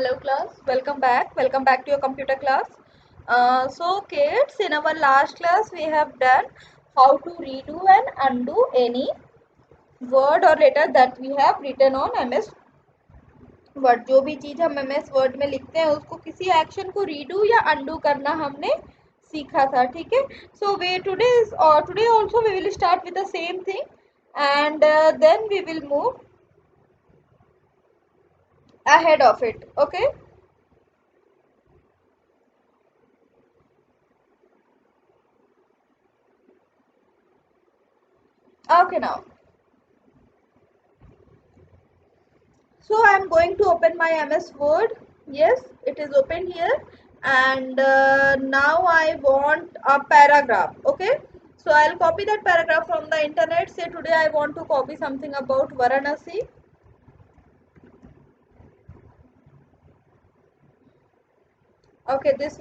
Hello class, welcome back to your computer class. So kids, in our last class we have done how to redo and undo any word or letter that we have written on MS Word. जो भी चीज हम MS Word में लिखते हैं उसको किसी action को रीडू या undo करना हमने सीखा था, ठीक है. So we today also we will start with the same thing and then we will move ahead of it, okay. Okay, now so I am going to open my MS Word. Yes, it is open here. And now I want a paragraph. Okay. So I'll copy that paragraph from the internet. Say today I want to copy something about Varanasi. Okay, this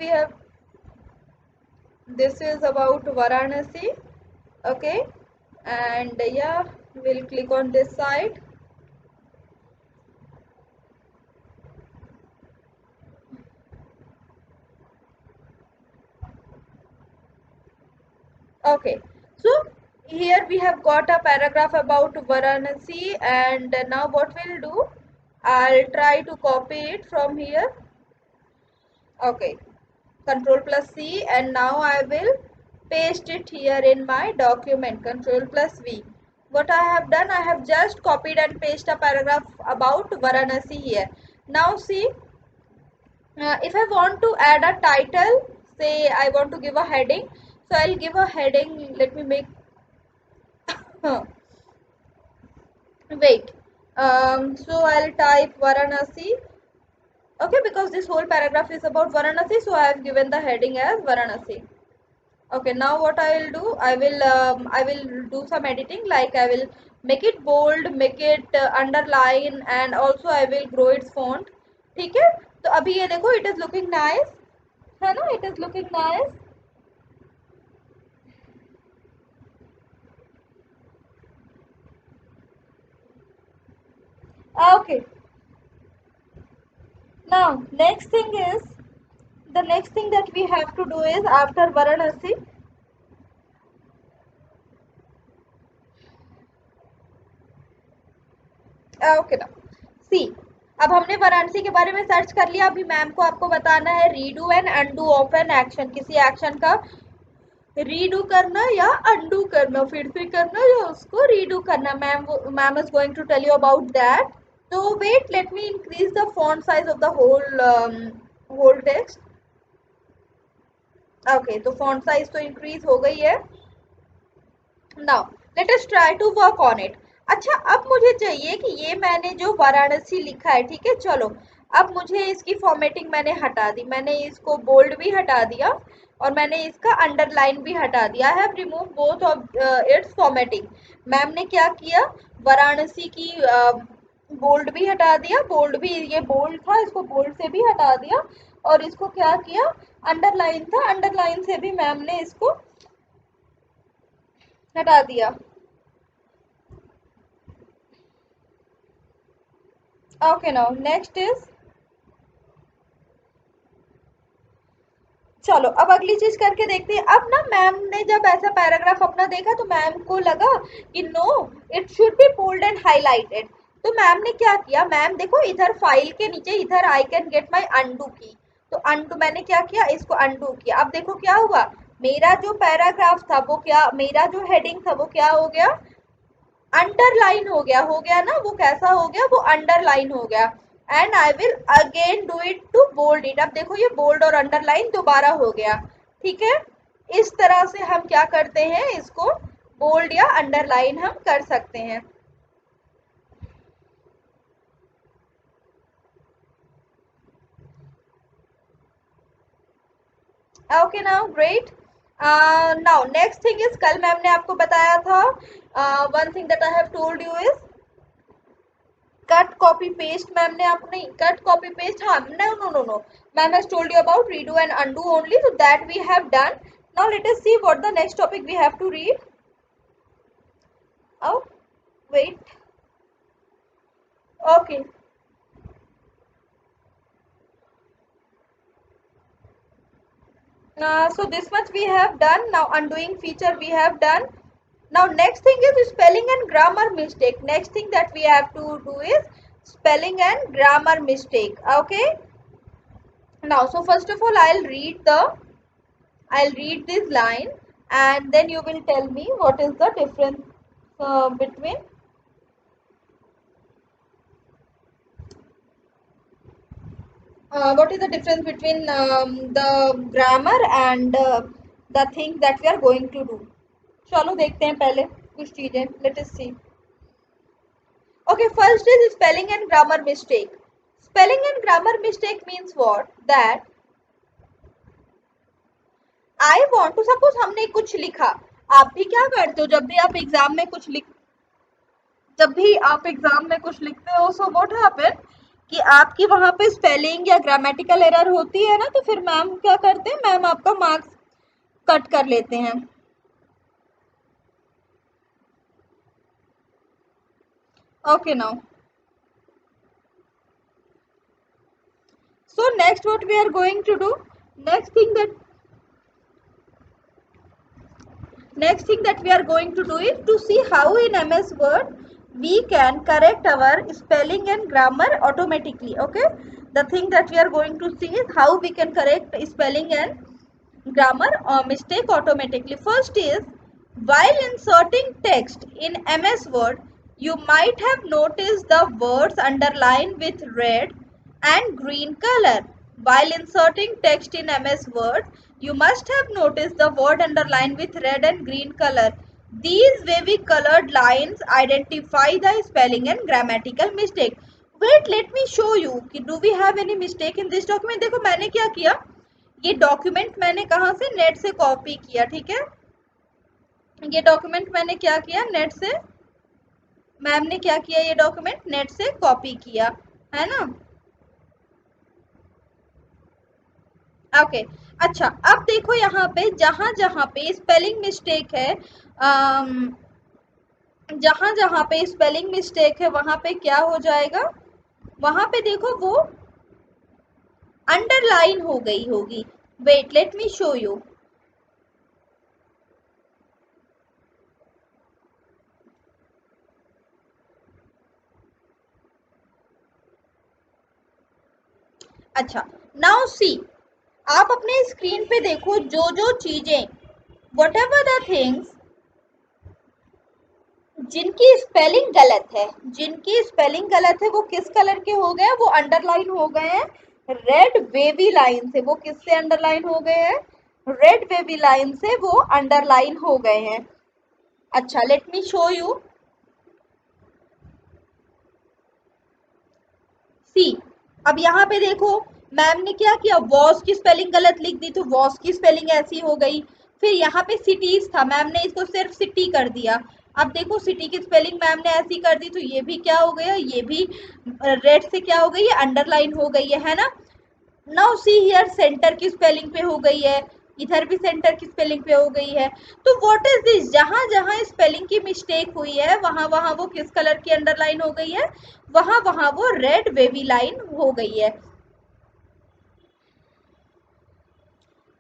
is about Varanasi. Okay. And yeah, we'll click on this site. Okay, so here we have got a paragraph about Varanasi, and now what we'll do, I'll try to copy it from here. Okay, Control plus C, and now I will paste it here in my document. Control plus V. What I have done, I have just copied and pasted a paragraph about Varanasi here. Now see, if I want to add a title, say I want to give a heading, so I'll give a heading. Let me make wait. So I'll type Varanasi. Okay, because this whole paragraph is about Varanasi, so I have given the heading as Varanasi. Okay, now what I will do, I will do some editing, like I will make it bold, make it underline, and also I will grow its font. ठीक है, तो अभी ये देखो, it is looking nice, है ना? It is looking nice. Okay. Now the next thing that we have to do is after Varanasi. Okay ना, सी, अब हमने वाराणसी के बारे में सर्च कर लिया. अभी मैम को आपको बताना है redo and undo of an action. किसी एक्शन का रीडू करना या अनडू करना, फिर से करना या उसको रीडू करना. Ma'am is going to tell you about that. तो wait, let me increase the font size of the whole text. Okay, तो फॉन्ट साइज तो इंक्रीज हो गई है. Now let us try to work on it. अच्छा, अब मुझे चाहिए कि ये मैंने जो वाराणसी लिखा है, ठीक है, चलो अब मुझे इसकी फॉर्मेटिंग मैंने हटा दी. मैंने इसको बोल्ड भी हटा दिया और मैंने इसका अंडरलाइन भी हटा दिया. I have remove both of its formatting. Ma'am ने क्या किया, वाराणसी की बोल्ड भी हटा दिया, बोल्ड भी, ये बोल्ड था इसको बोल्ड से भी हटा दिया, और इसको क्या किया, अंडरलाइन था, अंडरलाइन से भी मैम ने इसको हटा दिया. ओके, नाउ नेक्स्ट इज, चलो अब अगली चीज करके देखते हैं. अब ना मैम ने जब ऐसा पैराग्राफ अपना देखा तो मैम को लगा कि no, it should be bold and highlighted. तो मैम ने क्या किया, मैम देखो इधर फाइल के नीचे इधर I can get my undo की. तो अनडू मैंने क्या किया, इसको अनडू किया. अब देखो क्या हुआ, मेरा जो पैराग्राफ था वो क्या, मेरा जो हेडिंग था वो क्या हो गया, अंडरलाइन हो गया ना. वो कैसा हो गया, वो अंडरलाइन हो गया. And I will again do it to bold it. अब देखो ये बोल्ड और अंडरलाइन दोबारा हो गया, ठीक है. इस तरह से हम क्या करते हैं, इसको बोल्ड या अंडरलाइन हम कर सकते हैं. Okay, now great. Now next thing is, कल मैम ने आपको बताया था, one thing that I have told you is cut copy paste. Ma'am ने आपको नहीं, कट कॉपी पेस्ट, हाँ, no no no no, ma'am has told you about redo and undo only, so that we have done. Now let us see what the next topic we have to read. Oh, wait. Okay, So this much we have done. Now undoing feature we have done. Now next thing is spelling and grammar mistake. Next thing that we have to do is spelling and grammar mistake. Okay. Now so first of all I'll read this line, and then you will tell me what is the difference between the grammar and the thing that we are going to do. चलो देखते हैं पहले कुछ चीजें. Let us see. Okay, first is spelling and grammar mistake. Spelling and grammar mistake means what? That I want to suppose हमने कुछ लिखा. आप भी क्या करते हो जब भी आप एग्जाम में कुछ लिखते हो, सो व्हाट हैपन कि आपकी वहां पे स्पेलिंग या ग्रामेटिकल एरर होती है ना, तो फिर मैम क्या करते हैं, मैम आपका मार्क्स कट कर लेते हैं. Okay, now so next what we are going to do, next thing that next thing that we are going to do is to see how in MS Word we can correct our spelling and grammar automatically. Okay, the thing that we are going to see is how we can correct spelling and grammar mistake automatically. First is, while inserting text in MS Word, you might have noticed the words underlined with red and green color. While inserting text in MS Word, you must have noticed the word underlined with red and green color. These wavy colored lines identify the spelling and grammatical mistake. Wait, let me show you कि do we have any mistake in this document. देखो मैंने क्या किया, ये document मैंने कहाँ से, net से कॉपी किया. ठीक है, ये डॉक्यूमेंट मैंने क्या किया, नेट से, मैम ने क्या किया, ये डॉक्यूमेंट नेट से कॉपी किया है ना. ओके, अच्छा अब देखो यहाँ पे जहां जहां पे स्पेलिंग मिस्टेक है, जहां जहां पे स्पेलिंग मिस्टेक है वहां पे क्या हो जाएगा, वहां पे देखो वो अंडरलाइन हो गई होगी. Wait let me show you. अच्छा, नाउ सी, आप अपने स्क्रीन पे देखो जो जो चीजें, वट एवर द थिंग्स जिनकी स्पेलिंग गलत है, जिनकी स्पेलिंग गलत है वो किस कलर के हो गए, वो अंडरलाइन हो गए हैं रेड वेवी लाइन से. वो किससे अंडरलाइन हो गए हैं, रेड वेवी लाइन से वो अंडरलाइन हो गए हैं. अच्छा, लेट मी शो यू. सी, अब यहाँ पे देखो मैम ने क्या किया, वॉस की स्पेलिंग गलत लिख दी तो वॉस की स्पेलिंग ऐसी हो गई. फिर यहाँ पे सिटीज था, मैम ने इसको सिर्फ सिटी कर दिया. अब देखो सिटी की स्पेलिंग मैम ने ऐसी कर दी तो ये भी क्या हो गया, ये भी रेड से क्या हो गई है, अंडरलाइन हो गई है ना. नाउ सी हियर, सेंटर की स्पेलिंग पे हो गई है, इधर भी सेंटर की स्पेलिंग पे हो गई है. तो व्हाट इज दिस, जहां जहां स्पेलिंग की मिस्टेक हुई है वहां वहां वो किस कलर की अंडरलाइन हो गई है, वहां वहां वो रेड वेवी लाइन हो गई है.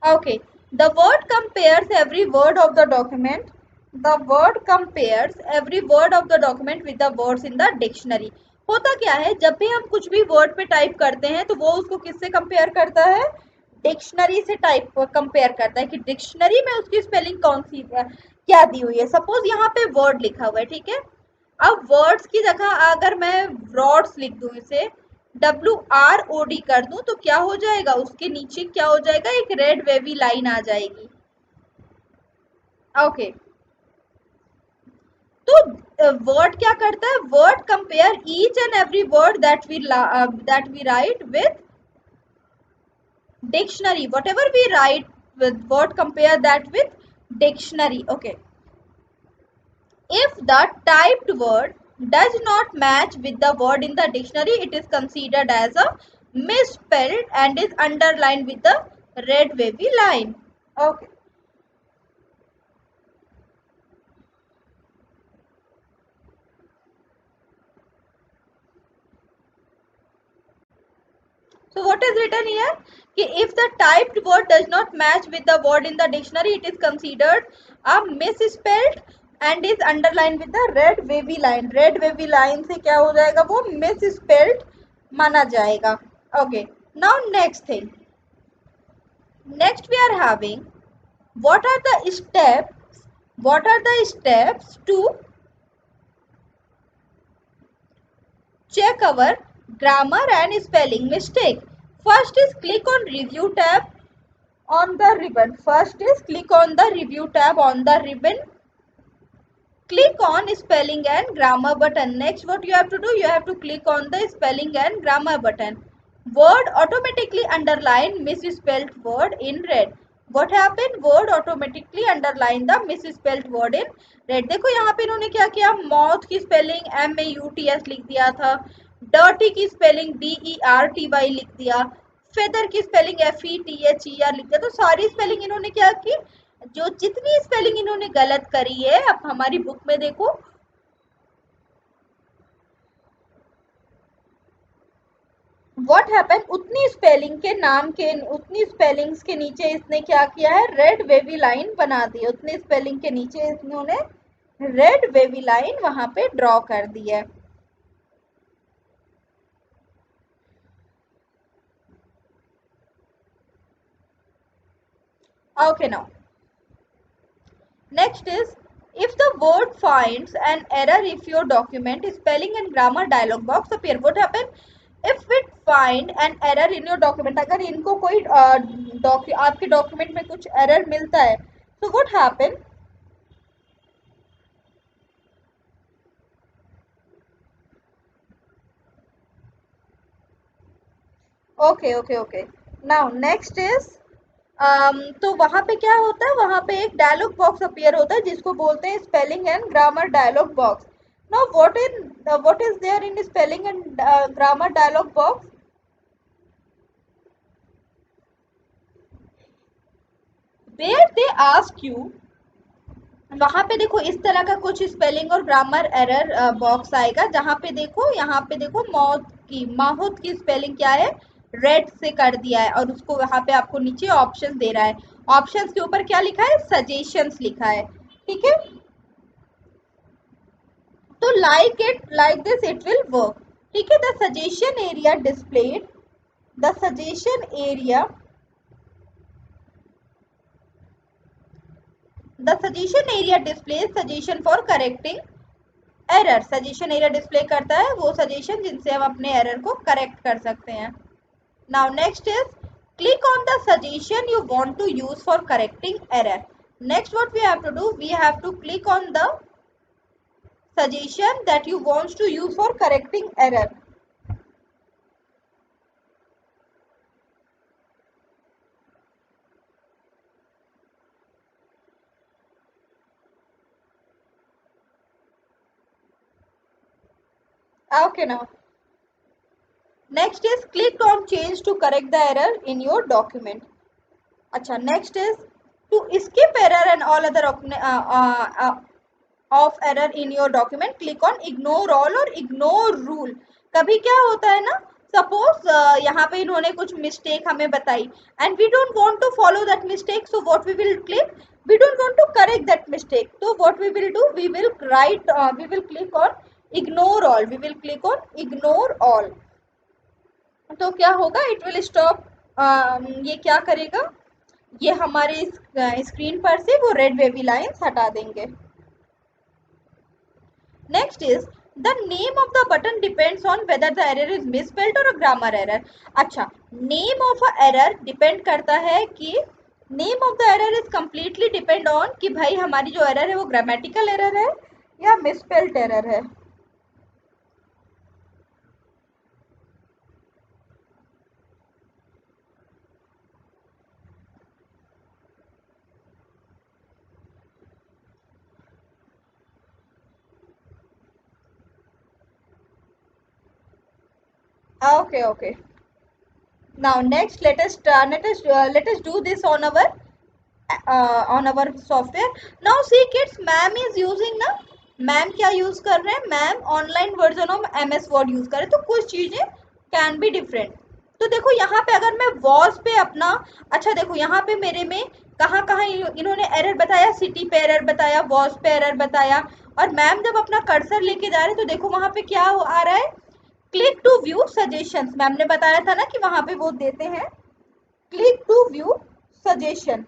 Okay, the word compares every word of the document. The word compares every word of the document with the words in the dictionary. होता क्या है, जब भी हम कुछ भी वर्ड पे टाइप करते हैं तो वो उसको किससे कंपेयर करता है, डिक्शनरी से टाइप कंपेयर करता है कि डिक्शनरी में उसकी स्पेलिंग कौन सी है, क्या दी हुई है. सपोज यहाँ पे वर्ड लिखा हुआ है, ठीक है. अब वर्ड्स की जगह अगर मैं रॉड्स लिख दूं, इसे WROD कर दूं तो क्या हो जाएगा, उसके नीचे क्या हो जाएगा, एक रेड वेवी लाइन आ जाएगी. ओके, तो वर्ड क्या करता है, word compare each and every word that we write with dictionary. Whatever we write with word, compare that with dictionary. Okay, if the typed word does not match with the word in the dictionary, it is considered as a misspelled and is underlined with the red wavy line. Okay. So what is written here? कि if the typed word does not match with the word in the dictionary, it is considered a misspelled and is underlined with the red wavy line. Red wavy line से क्या हो जाएगा? वो misspelled माना जाएगा. Okay. Now next thing. Next we are having what are the steps? What are the steps to check our grammar and spelling mistake? First is click on review tab on the ribbon. First is click on the review tab on the ribbon. Click on spelling and grammar button. Next what you have to do, you have to click on the spelling and grammar button. Word automatically underline misspelled word in red. What happened? Word automatically underline the misspelled word in red. देखो यहाँ पे इन्होंने क्या किया, mouth की spelling MAUTS लिख दिया था, dirty की spelling DERTY लिख दिया, feather की spelling FETHER लिख दिया. तो सारी spelling इन्होंने क्या की, जो जितनी स्पेलिंग इन्होंने गलत करी है, अब हमारी बुक में देखो व्हाट हैपन, उतनी स्पेलिंग के नाम के, उतनी स्पेलिंग्स के नीचे इसने क्या किया है, रेड वेवी लाइन बना दी. उतनी स्पेलिंग के नीचे इन्होंने रेड वेवी लाइन वहां पे ड्रॉ कर दी है. Okay now next is if the word finds an error if your document spelling and grammar dialog box appear. What happen if it find an error in your document? अगर इनको कोई आपके document में कुछ error मिलता है, so what happen? Okay now next is तो वहां पे क्या होता है, वहां पे एक डायलॉग बॉक्स अपीयर होता है जिसको बोलते हैं spelling and grammar dialog box. Now what is there in spelling and grammar dialog box? Where they ask you, वहां पे देखो इस तरह का कुछ स्पेलिंग और ग्रामर एरर बॉक्स आएगा, जहां पे देखो, यहाँ पे देखो माउथ की स्पेलिंग क्या है, रेड से कर दिया है, और उसको वहां पे आपको नीचे ऑप्शंस दे रहा है. ऑप्शंस के ऊपर क्या लिखा है, सजेशंस लिखा है. ठीक है, तो like this it will work. ठीक है, the suggestion area displayed, the suggestion area, the suggestion area display suggestion for correcting error. Suggestion area display करता है वो सजेशन जिनसे हम अपने एरर को करेक्ट कर सकते हैं. Now next is click on the suggestion you want to use for correcting error. Next what we have to do, we have to click on the suggestion that you want to use for correcting error. Okay, now next is click on change to correct the error in your document. अच्छा, next is to skip error and all other of error in your document, click on ignore all or ignore rule. कभी क्या होता है ना, suppose यहाँ पे इन्होंने कुछ मिस्टेक हमें बताई and we don't want to follow that mistake, so what we will click, we don't want to correct that mistake, so what we will do, we will click on ignore all. We will click on ignore all. तो क्या होगा, it will stop, ये क्या करेगा, ये हमारे screen पर से वो रेड वेवी लाइंस हटा देंगे. Next is the name of the button depends on whether the error is misspelled और ग्रामर एरर. अच्छा, name of a error depend करता है कि name of the error is completely depend on कि भाई हमारी जो एरर है वो ग्रामेटिकल एरर है या मिसस्पेल्ड एरर है. Okay. Now next, let us do this on our software. Now see kids, ma'am is using ना, मैम क्या यूज कर रहे हैं, ma'am online version of MS Word use कर रहे हैं, तो कुछ चीजें कैन बी डिफरेंट. तो देखो यहाँ पे अगर मैं वॉज पे अपना, अच्छा देखो यहाँ पे मेरे में कहाँ कहाँ इन्होंने एरर बताया, सिटी पे एरर बताया, वॉज पे एरर बताया, और मैम जब अपना कर्सर लेके जा रहे तो देखो वहां पे क्या आ रहा है, click to view suggestions. Ma'am ने बताया था ना कि वहां पे वो देते हैं click to view suggestion.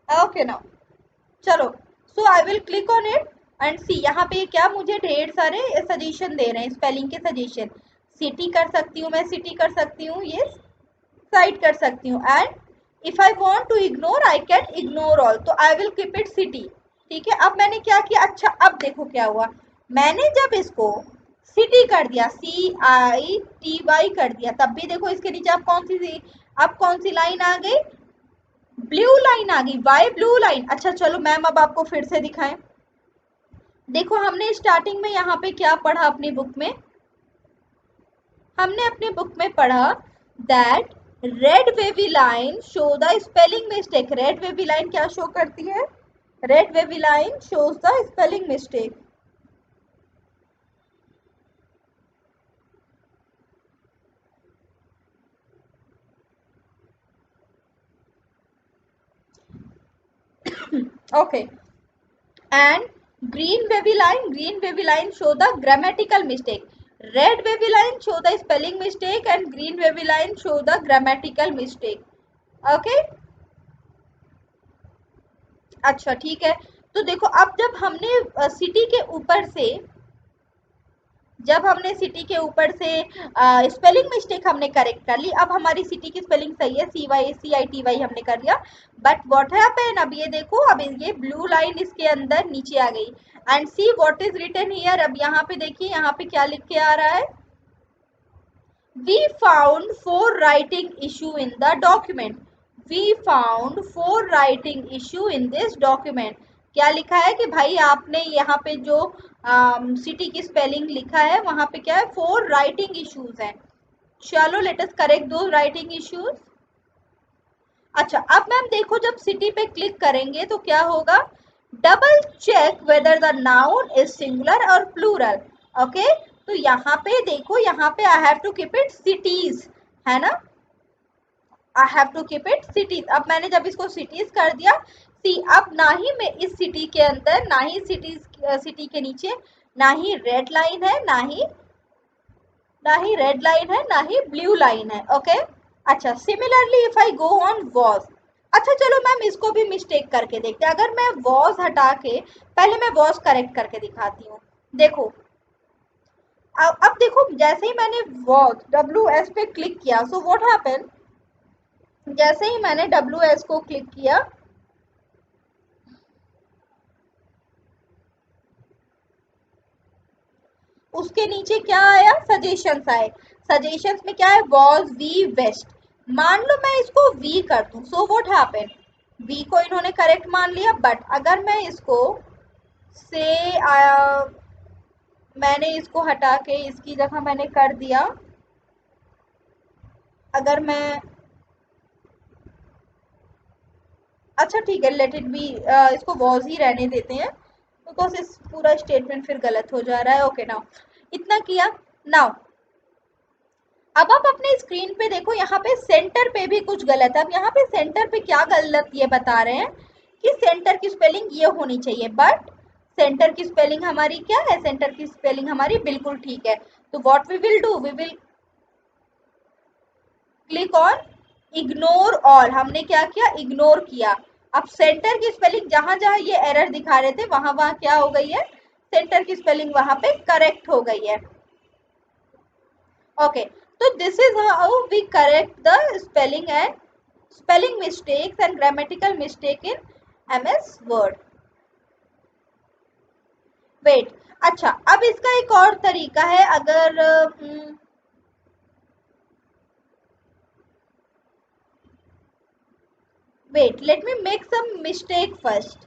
Okay now चलो, so I will click on it and see, यहाँ पे क्या मुझे ढेर सारे सजेशन दे रहे हैं, स्पेलिंग के सजेशन। सिटी कर सकती हूँ मैं, सिटी कर सकती हूँ, ये साइड कर सकती हूँ, and if I want to ignore I can ignore all, तो I will keep it city. ठीक है, अब मैंने क्या किया, अच्छा अब देखो क्या हुआ, मैंने जब इसको सिटी कर दिया, CITY कर दिया, तब भी देखो इसके नीचे अब कौन सी लाइन आ गई, ब्लू लाइन आ गई, वाई ब्लू लाइन। अच्छा चलो मैम अब आपको फिर से दिखाएं, देखो हमने स्टार्टिंग में यहाँ पे क्या पढ़ा अपनी बुक में, हमने अपनी बुक में पढ़ा that red wavy line show the spelling mistake. Red wavy line क्या शो करती है, red wavy line shows the spelling mistake. Okay, and green wavy line show the grammatical mistake, red wavy line show the spelling mistake, and green wavy line show the grammatical mistake. okay, अच्छा ठीक है, तो देखो अब जब हमने city के ऊपर से, जब हमने सिटी के ऊपर से स्पेलिंग मिस्टेक हमने करेक्ट कर ली, अब हमारी सिटी की स्पेलिंग सही है, CYCITY हमने कर लिया, बट व्हाट हैपन, अब ये देखो, अब ये ब्लू लाइन इसके अंदर नीचे आ गई, and see what is written here. अब यहाँ पे देखिए, यहाँ पे क्या लिख के आ रहा है, we found 4 writing issue in the document, we found 4 writing issue in this document. क्या लिखा है कि भाई आपने यहाँ पे जो सिटी की स्पेलिंग लिखा है वहां पे क्या है, 4 राइटिंग इश्यूज हैं। चलो लेट अस करेक्ट दो राइटिंग इश्यूज। अच्छा अब मैम देखो, जब सिटी पे क्लिक करेंगे तो क्या होगा, double check whether the noun is singular और प्लूरल। ओके, तो यहाँ पे देखो, यहाँ पे I have to keep it cities, है ना, I have to keep it cities. अब मैंने जब इसको सिटीज कर दिया, सी अब ना ही मैं इस सिटी के अंदर, ना ही सिटी के नीचे, ना ही रेड लाइन है, ना ही रेड लाइन है, ना ही ब्लू लाइन है। ओके, अच्छा similarly if I go on was, अच्छा चलो मैम इसको भी मिस्टेक करके देखते हैं, अगर मैं वॉज हटा के, पहले मैं वॉज करेक्ट करके दिखाती हूँ। देखो अब देखो, जैसे ही मैंने वॉज WS पे क्लिक किया, सो व्हाट हैपन, जैसे ही मैंने WS को क्लिक किया, उसके नीचे क्या आया, सजेशंस आए, सजेशंस में क्या है, वॉज वी वेस्ट। मान लो मैं इसको वी कर दूं, सो व्हाट हैपन, वी को इन्होंने करेक्ट मान लिया, बट अगर मैं इसको से मैंने इसको हटा के इसकी जगह मैंने कर दिया, अगर मैं, अच्छा ठीक है लेट इट बी, इसको वॉज ही रहने देते हैं, बिकॉज इस पूरा स्टेटमेंट फिर गलत हो जा रहा है। ओके नाउ इतना किया, नाउ अब आप अपने स्क्रीन पे देखो, यहाँ पे सेंटर पे भी कुछ गलत है। अब यहाँ पे सेंटर पे क्या गलत ये बता रहे हैं कि सेंटर की स्पेलिंग ये होनी चाहिए, बट सेंटर की स्पेलिंग हमारी क्या है, सेंटर की स्पेलिंग हमारी बिल्कुल ठीक है। तो what we will do, we will click on ignore all, हमने क्या किया, इग्नोर किया। अब सेंटर की स्पेलिंग जहां जहां ये एरर दिखा रहे थे वहां वहां क्या हो गई है, सेंटर की स्पेलिंग वहां पे करेक्ट हो गई है। ओके, तो this is how we correct the spelling mistakes and grammatical mistake in MS word. Wait, अच्छा अब इसका एक और तरीका है, अगर wait, let me make some mistake first.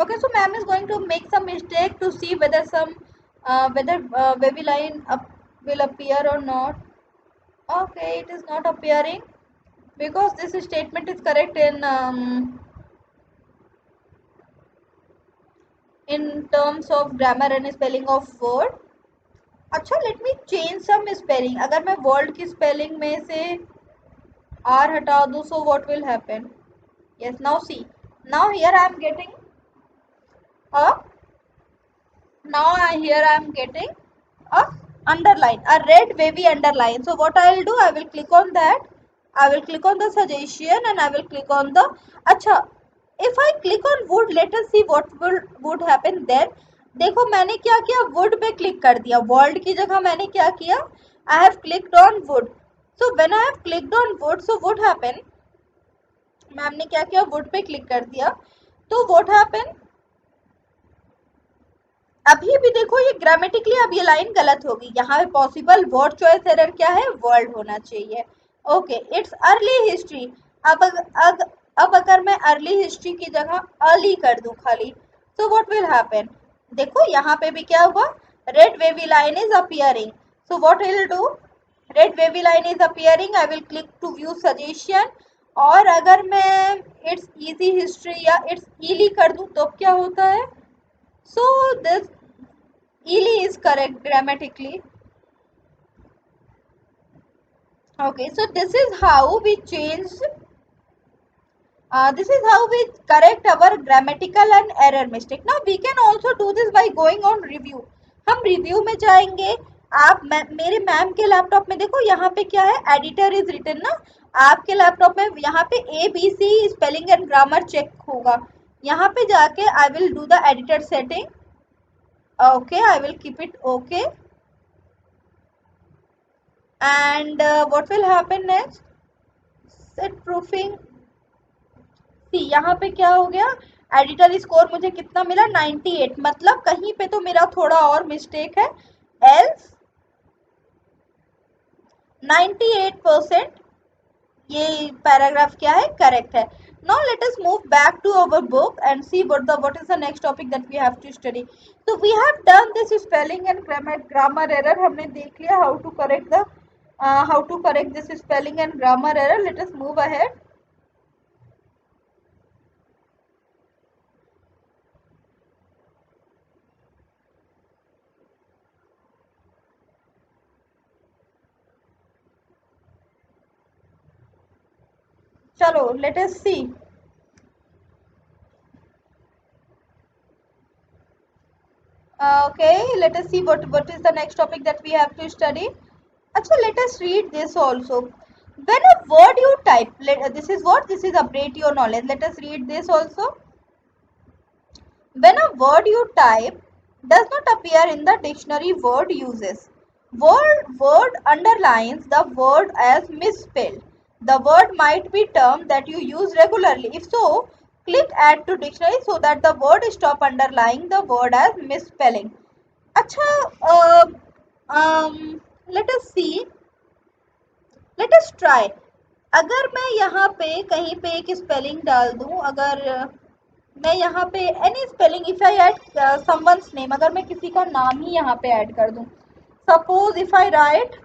Okay, so ma'am is going to make some mistake to see whether some whether wavy line will appear or not. Okay, it is not appearing because this statement is correct in terms of grammar and spelling of word. अच्छा, let me change some spelling. अगर मैं word की spelling में से r हटा दूँ, so what will happen? Yes, now see. Now here I am getting a here I am getting a underline, a red wavy underline. So what I will do, I will click on that. I will click on the suggestion and I will click on the. अच्छा, if I click on wood, let us see what would happen then. देखो मैंने क्या किया, wood पे click कर दिया. world की जगह मैंने क्या किया, I have clicked on wood. So when I have clicked on wood, so what happened? Ma'am ने क्या किया, wood पे क्लिक कर दिया. तो what happened? अभी भी देखो ये ग्रामेटिकली अब ये लाइन गलत होगी. यहाँ पे पॉसिबल वर्ड चॉइस एरर क्या है, वर्ड होना चाहिए. Okay, it's early history. अब अब अगर मैं अर्ली हिस्ट्री की जगह अर्ली कर दूं खाली, तो व्हाट विल हैपन? देखो यहाँ पे भी क्या हुआ, red wavy line is appearing. So what will do, red wavy line is appearing. I will click to view suggestion. और अगर मैं इट्स इजी हिस्ट्री या इट्स ईली कर दूं तो क्या होता है? So this Ely is correct grammatically. Okay, so this is how we change. This is how we correct our grammatical and error mistake. Now we can also do this by going on review. हम review में जाएंगे. आप मेरे ma'am के laptop में देखो यहाँ पे क्या है, एडिटर इज रिटन ना. आपके लैपटॉप में यहाँ पे ABC spelling and grammar check होगा. यहाँ पे जाके I will do the editor setting. Okay, I will keep it okay. And what will happen next? Set proofing. See, यहाँ पे क्या हो गया, एडिटर स्कोर मुझे कितना मिला, 98. मतलब कहीं पे तो मेरा थोड़ा और मिस्टेक है. एल्स 98% ये पैराग्राफ क्या है, करेक्ट है. Now let us move back to our book and see what is the next topic that we have to study. So we have done this spelling and grammar error. हमने देख लिया how to correct this spelling and grammar error. Let us move ahead. चलो, let us see. Okay, let us see what is the next topic that we have to study. Acha, let us read this also. When a word you type, this is what, this is update your knowledge. Let us read this also. When a word you type does not appear in the dictionary word uses, word underlines the word as misspelled. The word might be term that you use regularly. If so, click add to dictionary so that the word stop underlying the word as misspelling. Acha, let us see. Let us try. अगर मैं यहाँ पे कहीं पे एक spelling डाल दूं, अगर मैं यहाँ पे any spelling, if I add someone's name, अगर मैं किसी का नाम ही यहाँ पे ऐड कर दूं, सपोज इफ आई राइट,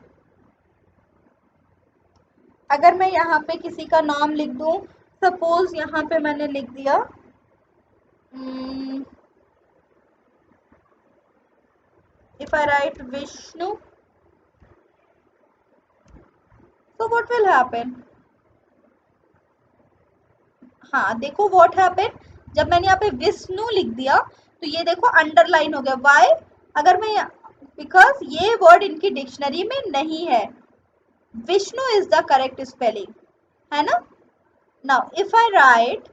अगर मैं यहाँ पे किसी का नाम लिख दूं, सपोज यहाँ पे मैंने लिख दिया if I right Vishnu, so what will happen? हाँ देखो what happened, जब मैंने यहाँ पे विष्णु लिख दिया तो ये देखो अंडरलाइन हो गया. वाई? अगर मैं, बिकॉज ये वर्ड इनकी डिक्शनरी में नहीं है. Vishnu is the correct spelling, है ना. Now if I write,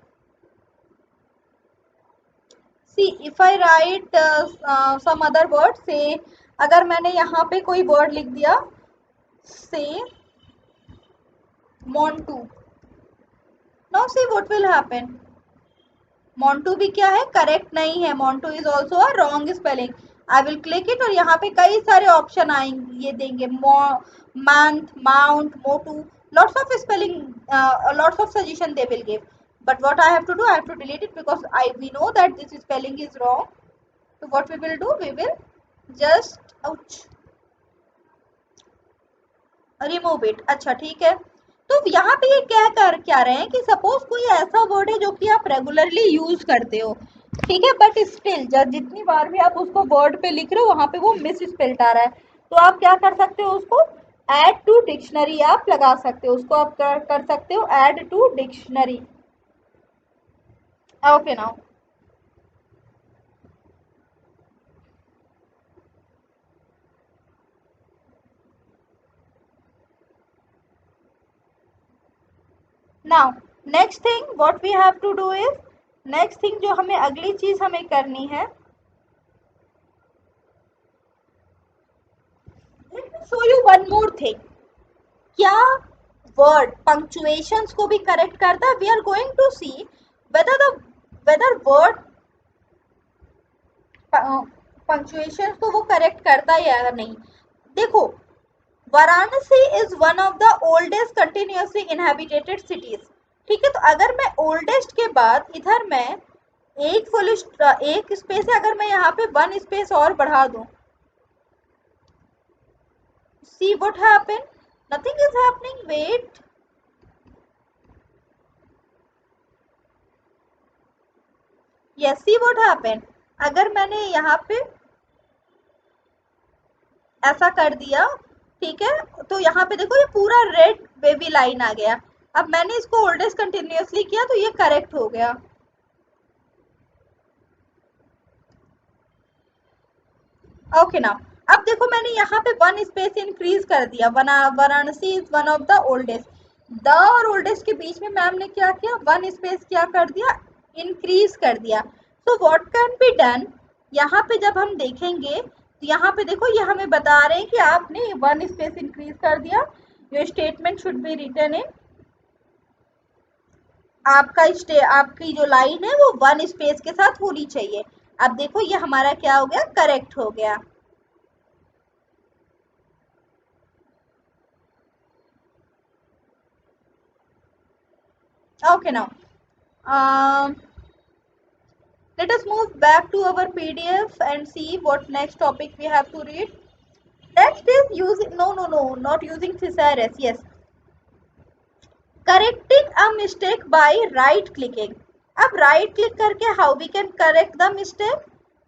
see if I write some other word, say अगर मैंने यहाँ पे कोई वर्ड लिख दिया, से Montu. Now see what will happen. Montu भी क्या है, करेक्ट नहीं है. Montu is also a wrong spelling. I will click it और यहाँ पे कई सारे ऑप्शन आएंगे, ये देंगे month, mount, Motu, lots of spelling, lots of suggestion they will give. but what I have to do, I have to delete it because we know that this spelling is wrong. So what we will do, we will just ouch remove it. अच्छा ठीक है. तो यहाँ पे ये क्या रहे हैं कि सपोज कोई ऐसा वर्ड है जो कि आप रेगुलरली यूज करते हो, ठीक है, बट स्टिल जितनी बार भी आप उसको वर्ड पे लिख रहे हो वहां पे वो मिस स्पेल्ड आ रहा है, तो आप क्या कर सकते हो, उसको एड टू डिक्शनरी आप लगा सकते हो, उसको आप कर सकते हो add to dictionary. Okay now now next thing what we have to do is, next thing जो हमें अगली चीज हमें करनी है, let me show you one more thing. क्या वर्ड पंक्चुएशंस को भी करेक्ट करता है? We are going to see whether word punctuations को वो करेक्ट करता है या नहीं. देखो, Varanasi is one of the oldest continuously inhabited cities. ठीक है, तो अगर मैं ओल्डेस्ट के बाद इधर मैं एक स्पेस है, अगर मैं यहाँ पे वन स्पेस और बढ़ा दूं, see what happened, nothing is happening, wait, yes, see what happened, अगर मैंने यहाँ पे ऐसा कर दिया, ठीक है, तो यहाँ पे देखो ये पूरा रेड बेबी लाइन आ गया. अब मैंने इसको ओल्डेस्ट कंटिन्यूअसली किया तो ये करेक्ट हो गया. ओके ना. अब देखो मैंने यहाँ पे वन स्पेस इंक्रीज कर दिया, Varanasi is one of the oldest, the और ओल्डेस्ट के बीच में मैम ने क्या किया, वन स्पेस क्या कर दिया, इंक्रीज कर दिया. So what can be done, यहाँ पे जब हम देखेंगे तो यहाँ पे देखो ये हमें बता रहे हैं कि आपने वन स्पेस इंक्रीज कर दिया, your statement should be written in, आपकी जो लाइन है वो वन स्पेस के साथ होनी चाहिए. अब देखो ये हमारा क्या हो गया, करेक्ट हो गया. Okay, now let us move back to our PDF and see what next topic we have to read. Next is using, no, not using thesaurus. Yes, correcting a mistake by right clicking. अब right click करके how we can correct the mistake?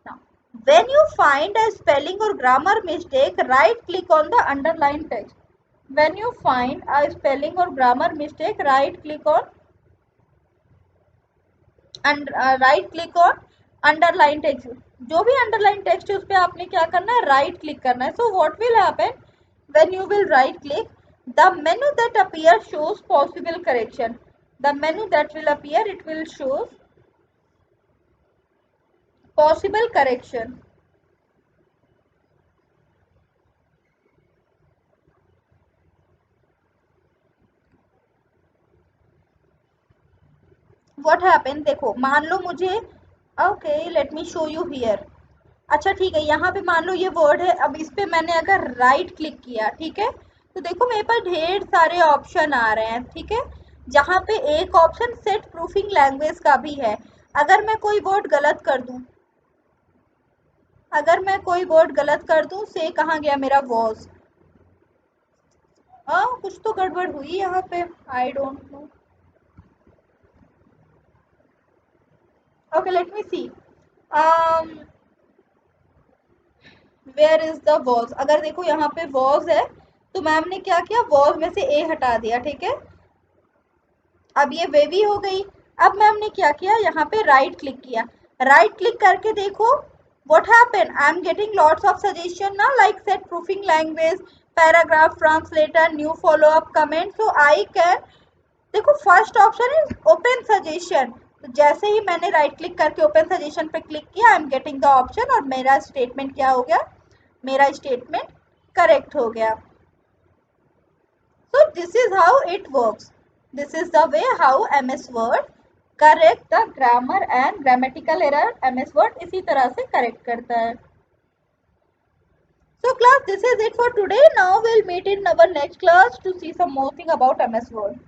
Now, when you find a spelling or grammar mistake, right click on the underlined text. When you find a spelling or grammar mistake, right click on right click on underline text. जो भी underline text है उस पर आपने क्या करना है, right click करना है. सो what will happen when you will write click, the menu that appear shows possible correction, the menu that will appear it will shows possible correction. What happen, देखो मान लो मुझे, okay let me show you here. अच्छा ठीक है, यहाँ पे मान लो ये वर्ड है, अब इस पे मैंने अगर राइट क्लिक किया, ठीक है, तो देखो मेरे पास ढेर सारे ऑप्शन आ रहे हैं. ठीक है, जहाँ पे एक ऑप्शन सेट प्रूफिंग लैंग्वेज का भी है. अगर मैं कोई वर्ड गलत कर दूं, से कहाँ गया मेरा वॉज, कुछ तो गड़बड़ हुई यहाँ पे, I don't know. Okay let me see, where is the was. अगर देखो यहाँ पे वॉज है तो मैम ने क्या किया, वॉज में से ए हटा दिया. ठीक है, अब ये बेबी हो गई. अब मैम ने क्या किया, यहाँ पे राइट क्लिक किया. राइट क्लिक करके देखो what happened, I am getting lots of suggestion now, like set proofing language, paragraph translator, new follow up comment. So I can, देखो first option is open suggestion. तो जैसे ही मैंने right click करके open suggestion पे click किया, I am getting the option और मेरा statement क्या हो गया, मेरा स्टेटमेंट करेक्ट हो गया. So this is how it works. This is the way how MS Word correct the grammar and grammatical error. MS Word इसी तरह से correct करता है. So class, this is it for today. Now we'll meet in our next class to see some more thing about MS Word.